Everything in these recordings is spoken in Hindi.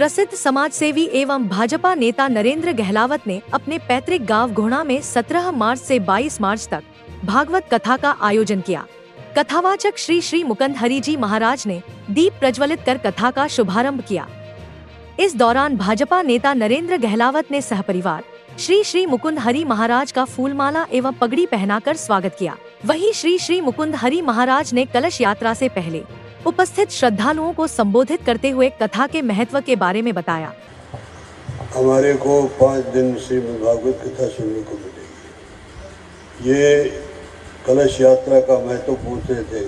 प्रसिद्ध समाजसेवी एवं भाजपा नेता नरेंद्र गहलावत ने अपने पैतृक गांव घोड़ा में 17 मार्च से 22 मार्च तक भागवत कथा का आयोजन किया। कथावाचक श्री श्री मुकुंद हरि जी महाराज ने दीप प्रज्वलित कर कथा का शुभारंभ किया। इस दौरान भाजपा नेता नरेंद्र गहलावत ने सहपरिवार श्री श्री मुकुंद हरि महाराज का फूलमाला एवं पगड़ी पहनाकर स्वागत किया। वहीं श्री श्री मुकुंद हरि महाराज ने कलश यात्रा से पहले उपस्थित श्रद्धालुओं को संबोधित करते हुए कथा के महत्व के बारे में बताया। हमारे को 5 दिन से भागवत कथा सुनने को मिलेगी। ये कलश यात्रा का महत्व पूछते थे।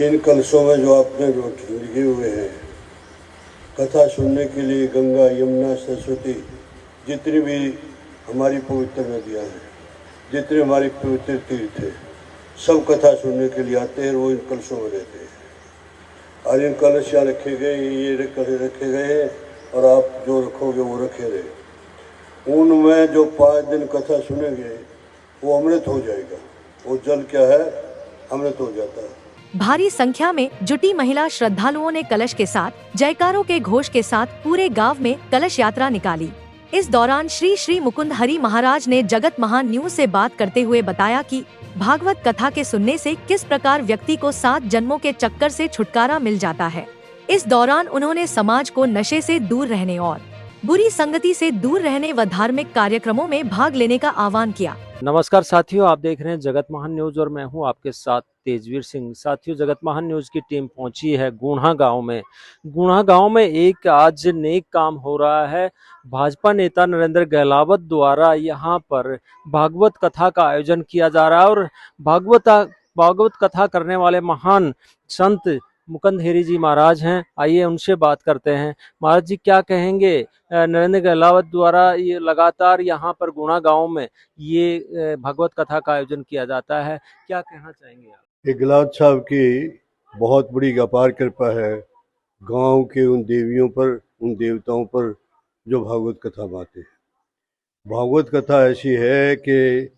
इन कलशों में जो आपने लिखे हुए हैं, कथा सुनने के लिए गंगा, यमुना, सरस्वती, जितनी भी हमारी पवित्र नदियाँ हैं, जितने हमारे पवित्र तीर्थ हैं, सब कथा सुनने के लिए आते हैं। वो इन कलशों में रहते हैं और इन कलश यहाँ रखे गए, ये कलश रखे गए हैं और आप जो रखोगे वो रखे रहे। उनमें जो 5 दिन कथा सुनेंगे वो अमृत हो जाएगा। वो जल क्या है? अमृत हो जाता है। भारी संख्या में जुटी महिला श्रद्धालुओं ने कलश के साथ जयकारों के घोष के साथ पूरे गांव में कलश यात्रा निकाली। इस दौरान श्री श्री मुकुंद हरि महाराज ने जगत महान न्यूज से बात करते हुए बताया कि भागवत कथा के सुनने से किस प्रकार व्यक्ति को 7 जन्मों के चक्कर से छुटकारा मिल जाता है। इस दौरान उन्होंने समाज को नशे से दूर रहने और बुरी संगति से दूर रहने व धार्मिक कार्यक्रमों में भाग लेने का आह्वान किया। नमस्कार साथियों, आप देख रहे हैं जगत महान न्यूज और मैं हूं आपके साथ तेजवीर सिंह। साथियों, जगत महान न्यूज की टीम पहुंची है गुणा गांव में। गुणा गांव में एक आज नेक काम हो रहा है। भाजपा नेता नरेंद्र गहलावत द्वारा यहां पर भागवत कथा का आयोजन किया जा रहा है और भागवत कथा करने वाले महान संत मुकुंद हरि जी महाराज हैं। आइए उनसे बात करते हैं। महाराज जी, क्या कहेंगे? नरेंद्र गहलावत द्वारा ये लगातार यहाँ पर गुणा गांव में ये भागवत कथा का आयोजन किया जाता है, क्या कहना चाहेंगे आप? गहलावत साहब की बहुत बड़ी अपार कृपा है गांव के उन देवियों पर, उन देवताओं पर जो भागवत कथा गाते हैं। भागवत कथा ऐसी है कि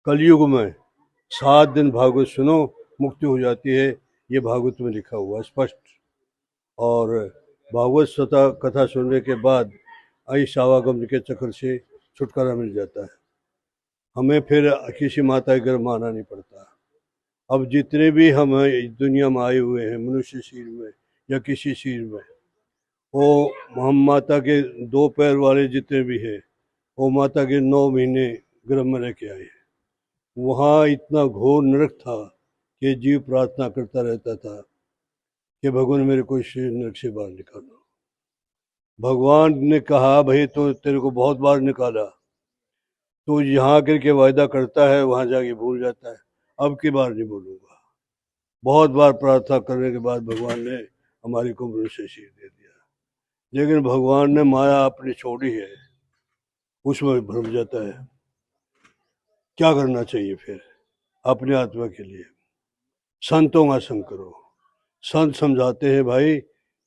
कलयुग में 7 दिन भागवत सुनो, मुक्ति हो जाती है। ये भागवत में लिखा हुआ स्पष्ट। और भागवत कथा सुनने के बाद इस आवागमन के चक्कर से छुटकारा मिल जाता है। हमें फिर किसी माता के गर्भ में आना नहीं पड़ता। अब जितने भी हम दुनिया में आए हुए हैं, मनुष्य शरीर में या किसी शरीर में, वो हम माता के 2 पैर वाले जितने भी हैं, वो माता के 9 महीने गर्भ में रह के आए हैं। वहाँ इतना घोर नरक था कि जीव प्रार्थना करता रहता था कि भगवान मेरे को इस नरक से बाहर निकालो। भगवान ने कहा, भाई तो तेरे को बहुत बार निकाला, तो यहाँ करके वायदा करता है, वहाँ जाके भूल जाता है। अब की बार नहीं बोलूँगा। बहुत बार प्रार्थना करने के बाद भगवान ने हमारी को मनुष्य शरीर दे दिया। लेकिन भगवान ने माया अपनी छोड़ी है, उसमें भ्रम जाता है। क्या करना चाहिए फिर अपने आत्मा के लिए? संतों का संग करो। संत समझाते हैं, भाई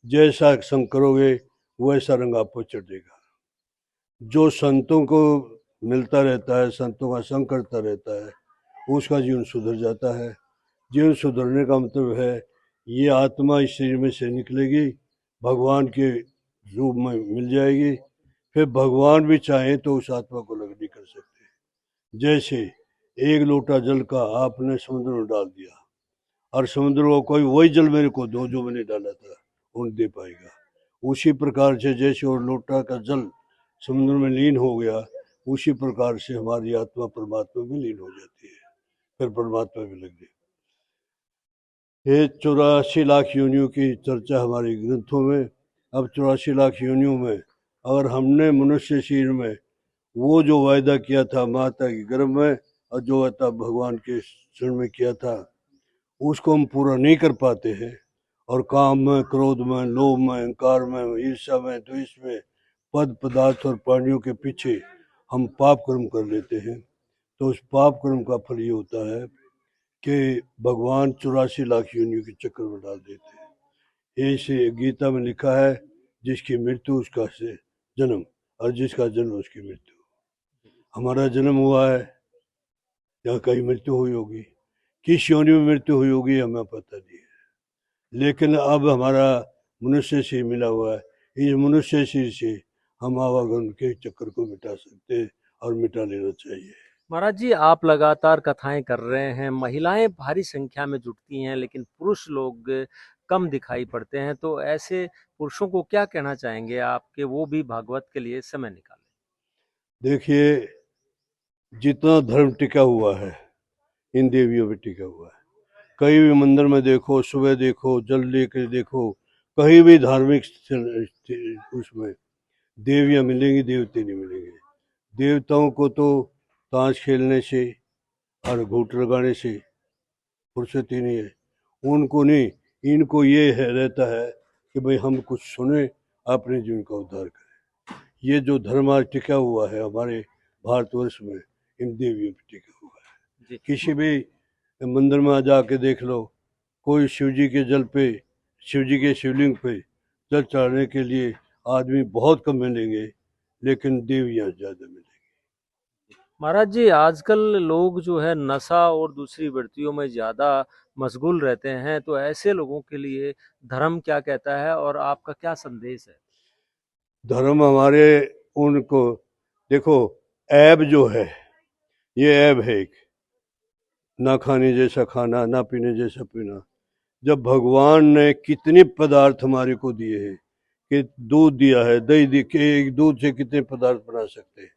जैसा संग करोगे वैसा रंग आपको चढ़ेगा। जो संतों को मिलता रहता है, संतों का संग करता रहता है, उसका जीवन सुधर जाता है। जीवन सुधरने का मतलब है ये आत्मा इस शरीर में से निकलेगी, भगवान के रूप में मिल जाएगी। फिर भगवान भी चाहें तो उस आत्मा को अलग नहीं कर सकते। जैसे 1 लोटा जल का आपने समुद्र में डाल दिया और समुद्र को कोई वही जल मेरे को दो जो मैंने डाला था, वो दे पाएगा। उसी प्रकार से जैसे और लोटा का जल समुद्र में लीन हो गया, उसी प्रकार से हमारी आत्मा परमात्मा में लीन हो जाती है, फिर परमात्मा में लग गई। ये 84 लाख योनियों की चर्चा हमारे ग्रंथों में। अब 84 लाख योनियों में अगर हमने मनुष्य शरीर में वो जो वायदा किया था माता के गर्भ में और जो वायदा भगवान के शरण में किया था, उसको हम पूरा नहीं कर पाते हैं और काम में, क्रोध में, लोभ में, अहंकार में, ईर्ष्या में, द्वेष में, पद पदार्थ और प्राणियों के पीछे हम पाप कर्म कर लेते हैं। तो उस पाप कर्म का फल ये होता है कि भगवान 84 लाख योनियों के चक्कर में डाल देते हैं। ऐसे गीता में लिखा है, जिसकी मृत्यु उसका से जन्म और जिसका जन्म उसकी मृत्यु। हमारा जन्म हुआ है या कहीं मृत्यु हुई होगी, किस योनि में मृत्यु हुई होगी हमें पता नहीं है। लेकिन अब हमारा मनुष्य से मिला हुआ है। इस मनुष्य से हम आवागमन के चक्कर को मिटा सकते हैं और मिटा लेना चाहिए। महाराज जी, आप लगातार कथाएं कर रहे हैं, महिलाएं भारी संख्या में जुटती हैं, लेकिन पुरुष लोग कम दिखाई पड़ते हैं, तो ऐसे पुरुषों को क्या कहना चाहेंगे आप कि वो भी भागवत के लिए समय निकालें? देखिए, जितना धर्म टिका हुआ है इन देवियों पे टिका हुआ है। कहीं भी मंदिर में देखो, सुबह देखो, जल लेकर देखो, कहीं भी धार्मिक उसमें देवियां मिलेंगी, देवते नहीं मिलेंगे। देवताओं को तो ताश खेलने से और घूट लगाने से फुर्सत ही नहीं है। उनको नहीं, इनको ये रहता है कि भाई हम कुछ सुने, अपने जीवन का उद्धार करें। ये जो धर्म आज टिका हुआ है हमारे भारतवर्ष में, इन देवियों पर टिका हुआ है। जी। किसी भी मंदिर में जाके देख लो, कोई शिव जी के जल पे, शिव जी के शिवलिंग पे जल चढ़ाने के लिए आदमी बहुत कम मिलेंगे, लेकिन देवियां ज्यादा मिलेंगी। महाराज जी, आजकल लोग जो है नशा और दूसरी वृत्तियों में ज्यादा मशगूल रहते हैं, तो ऐसे लोगों के लिए धर्म क्या कहता है और आपका क्या संदेश है? धर्म हमारे उनको देखो, ऐब जो है, ये ऐब है एक, ना खाने जैसा खाना, ना पीने जैसा पीना। जब भगवान ने कितने पदार्थ हमारे को दिए हैं, कि दूध दिया है, दही दी के, एक दूध से कितने पदार्थ बना सकते हैं,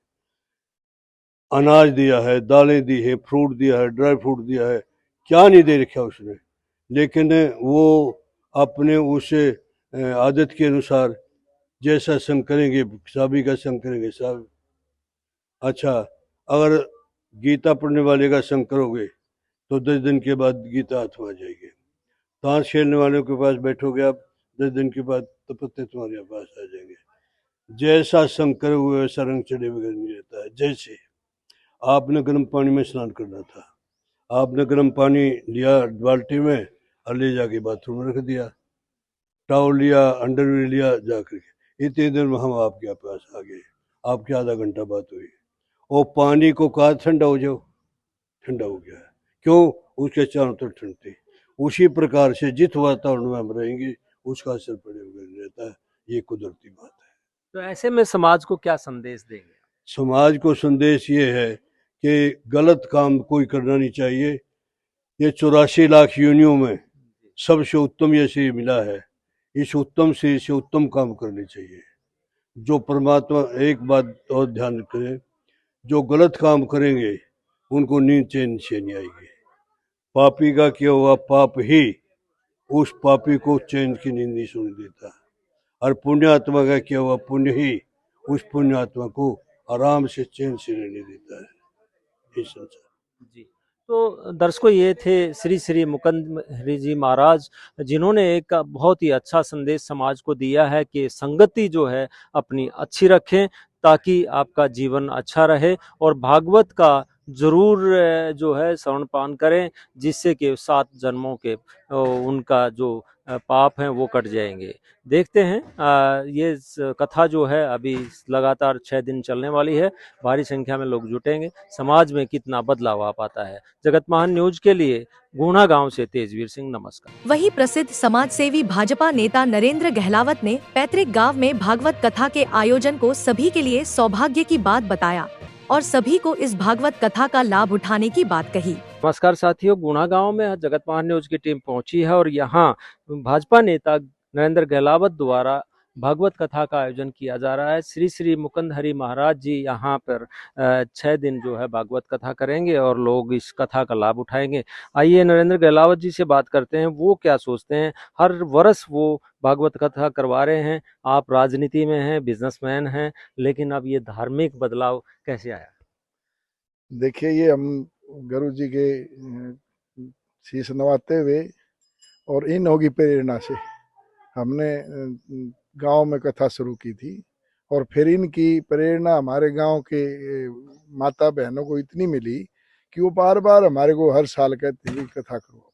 अनाज दिया है, दालें दी है, फ्रूट दिया है, ड्राई फ्रूट दिया है, क्या नहीं दे रखा उसने। लेकिन वो अपने उस आदत के अनुसार जैसा संग करेंगे, सभी का संग करेंगे सब। अच्छा, अगर गीता पढ़ने वाले का संग करोगे तो 10 दिन के बाद गीता हाथ में आ जाएगी। ताश खेलने वालों के पास बैठोगे आप, 10 दिन के बाद तो पत्ते तुम्हारे पास आ जाएंगे। जैसा संग करे हुए वैसा रंग चढ़े बगैर नहीं रहता है। जैसे आपने गर्म पानी में स्नान करना था, आपने गर्म पानी लिया बाल्टी में और ले जाके बाथरूम में रख दिया, टॉवल लिया, अंडरवेयर लिया, जा करके इतनी देर में हम आपके पास आ गए, आपकी आधा घंटा बात हुई, और पानी को कहा ठंडा हो जाओ, ठंडा हो गया है। क्यों? उसके चारों तरफ ठंड थी। उसी प्रकार से जिस वातावरण में हम रहेंगे उसका असर पड़े हुए रहता है। ये कुदरती बात है। तो ऐसे में समाज को क्या संदेश देंगे? समाज को संदेश ये है कि गलत काम कोई करना नहीं चाहिए। ये 84 लाख योनियों में सबसे उत्तम ये शरीर मिला है, इस उत्तम शरीर से उत्तम काम करने चाहिए। जो परमात्मा, एक बात और ध्यान करें, जो गलत काम करेंगे उनको नींद चैन से नहीं आएगी। पापी का किया हुआ पाप ही उस पापी को चैन की नींद नहीं सुन देता, और पुण्य आत्मा का किया हुआ पुण्य ही उस पुण्य आत्मा को आराम से चैन से रहने देता है। ये संसार। जी। तो दर्शकों, ये थे श्री श्री मुकुंद हरि जी महाराज, जिन्होंने एक बहुत ही अच्छा संदेश समाज को दिया है कि संगति जो है अपनी अच्छी रखें, ताकि आपका जीवन अच्छा रहे, और भागवत का जरूर जो है श्रवण पान करें, जिससे कि 7 जन्मों के उनका जो पाप हैं वो कट जाएंगे। देखते हैं, ये कथा जो है अभी लगातार 6 दिन चलने वाली है, भारी संख्या में लोग जुटेंगे, समाज में कितना बदलाव आ पाता है। जगत महान न्यूज के लिए गुणा गांव से तेजवीर सिंह, नमस्कार। वहीं प्रसिद्ध समाज सेवी भाजपा नेता नरेंद्र गहलावत ने पैतृक गांव में भागवत कथा के आयोजन को सभी के लिए सौभाग्य की बात बताया और सभी को इस भागवत कथा का लाभ उठाने की बात कही। नमस्कार साथियों, गुणा गांव में जगत महान न्यूज की टीम पहुंची है और यहाँ भाजपा नेता नरेंद्र गहलावत द्वारा भागवत कथा का आयोजन किया जा रहा है। श्री श्री मुकुंद हरि महाराज जी यहाँ पर 6 दिन जो है भागवत कथा करेंगे और लोग इस कथा का लाभ उठाएंगे। आइए नरेंद्र गहलावत जी से बात करते हैं, वो क्या सोचते हैं। हर वर्ष वो भागवत कथा करवा रहे हैं। आप राजनीति में हैं, बिजनेसमैन हैं, लेकिन अब ये धार्मिक बदलाव कैसे आया? देखिए, ये हम गुरु जी के शीश नवाते हुए और इन होगी प्रेरणा से हमने गांव में कथा शुरू की थी, और फिर इनकी प्रेरणा हमारे गांव के माता बहनों को इतनी मिली कि वो बार बार हमारे को हर साल कहती थी कथा करो।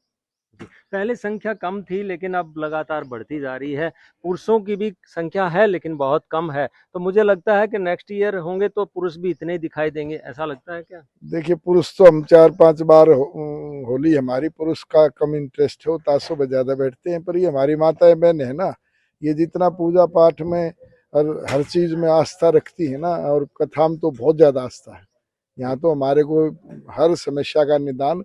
पहले संख्या कम थी, लेकिन अब लगातार बढ़ती जा रही है। पुरुषों की भी संख्या है लेकिन बहुत कम है, तो मुझे लगता है कि नेक्स्ट ईयर होंगे तो पुरुष भी इतने ही दिखाई देंगे, ऐसा लगता है क्या? देखिए, पुरुष तो हम 4-5 बार होली हमारी पुरुष का कम इंटरेस्ट है, वो ताशों पे ज्यादा बैठते हैं, पर ये हमारी माताएं बहन है ना, ये जितना पूजा पाठ में और हर चीज में आस्था रखती है ना, और कथा में तो बहुत ज्यादा आस्था है। यहाँ तो हमारे को हर समस्या का निदान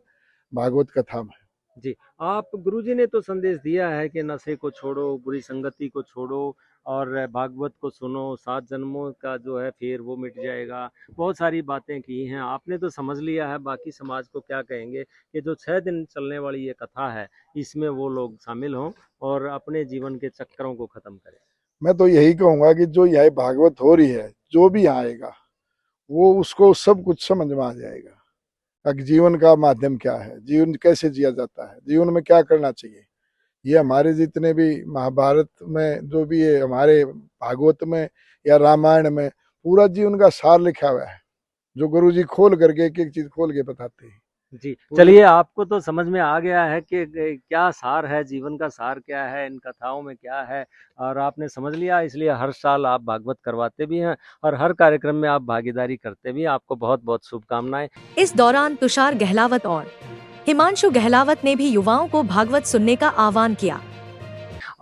भागवत कथा में है। जी, आप गुरुजी ने तो संदेश दिया है कि नशे को छोड़ो, बुरी संगति को छोड़ो और भागवत को सुनो, 7 जन्मों का जो है फिर वो मिट जाएगा। बहुत सारी बातें की हैं, आपने तो समझ लिया है, बाकी समाज को क्या कहेंगे कि जो 6 दिन चलने वाली ये कथा है, इसमें वो लोग शामिल हों और अपने जीवन के चक्करों को खत्म करें। मैं तो यही कहूंगा कि जो यह भागवत हो रही है, जो भी यहाँ आएगा वो उसको सब कुछ समझ में आ जाएगा कि जीवन का माध्यम क्या है, जीवन कैसे जिया जाता है, जीवन में क्या करना चाहिए। ये हमारे जितने भी महाभारत में जो भी है, हमारे भागवत में या रामायण में पूरा जीवन का सार लिखा हुआ है, जो गुरुजी खोल करके एक एक चीज खोल के बताते हैं। जी, चलिए आपको तो समझ में आ गया है कि क्या सार है, जीवन का सार क्या है, इन कथाओं में क्या है और आपने समझ लिया, इसलिए हर साल आप भागवत करवाते भी हैं और हर कार्यक्रम में आप भागीदारी करते भी हैं। आपको बहुत-बहुत शुभकामनाएं। इस दौरान तुषार गहलावत और हिमांशु गहलावत ने भी युवाओं को भागवत सुनने का आह्वान किया।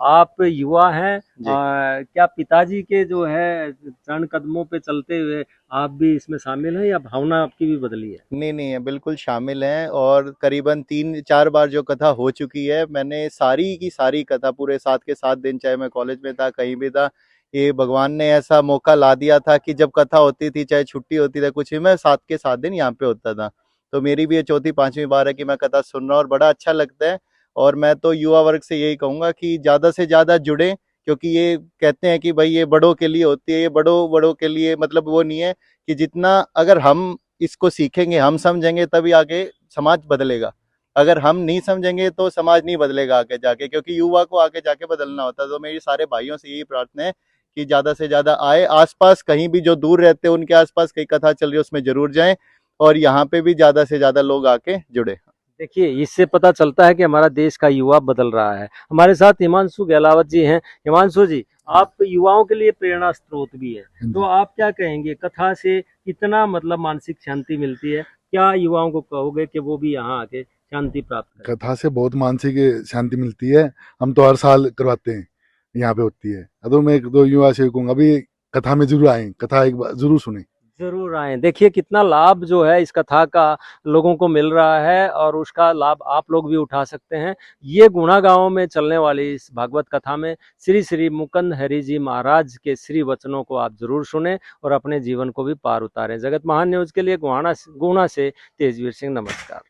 आप युवा हैं, क्या पिताजी के जो है चरण कदमों पे चलते हुए आप भी इसमें शामिल हैं या भावना आपकी भी बदली है? नहीं है, बिल्कुल शामिल हैं और करीबन 3-4 बार जो कथा हो चुकी है, मैंने सारी की सारी कथा पूरे 7 के 7 दिन, चाहे मैं कॉलेज में था, कहीं भी था, ये भगवान ने ऐसा मौका ला दिया था कि जब कथा होती थी, चाहे छुट्टी होती थी, कुछ भी, मैं 7 के 7 दिन यहाँ पे होता था। तो मेरी भी ये 4-5वीं बार है कि मैं कथा सुन रहा हूँ और बड़ा अच्छा लगता है। और मैं तो युवा वर्ग से यही कहूँगा कि ज़्यादा से ज़्यादा जुड़ें, क्योंकि ये कहते हैं कि भाई ये बड़ों के लिए होती है, ये बड़ों के लिए मतलब वो नहीं है कि जितना अगर हम इसको सीखेंगे, हम समझेंगे, तभी आगे समाज बदलेगा। अगर हम नहीं समझेंगे तो समाज नहीं बदलेगा आगे जाके, क्योंकि युवा को आगे जाके बदलना होता है। तो मेरी सारे भाइयों से यही प्रार्थना है कि ज़्यादा से ज़्यादा आए, आसपास कहीं भी जो दूर रहते हैं उनके आसपास कहीं कथा चल रही है उसमें जरूर जाएं और यहाँ पे भी ज़्यादा से ज़्यादा लोग आके जुड़े। देखिए, इससे पता चलता है कि हमारा देश का युवा बदल रहा है। हमारे साथ हिमांशु गहलावत जी हैं। हिमांशु जी, आप युवाओं के लिए प्रेरणा स्रोत भी है, तो आप क्या कहेंगे, कथा से कितना मतलब मानसिक शांति मिलती है? क्या युवाओं को कहोगे कि वो भी यहाँ आके शांति प्राप्त करें? कथा से बहुत मानसिक शांति मिलती है। हम तो हर साल करवाते हैं, यहाँ पे होती है। तो मैं 1-2 युवा से कहूँगा अभी कथा में जरूर आए, कथा एक बार जरूर सुने। जरूर आए। देखिए कितना लाभ जो है इस कथा का लोगों को मिल रहा है और उसका लाभ आप लोग भी उठा सकते हैं। ये गुणा गांव में चलने वाली इस भागवत कथा में श्री श्री मुकुंद हरि जी महाराज के श्री वचनों को आप जरूर सुने और अपने जीवन को भी पार उतारें। जगत महान न्यूज के लिए गुणा से तेजवीर सिंह, नमस्कार।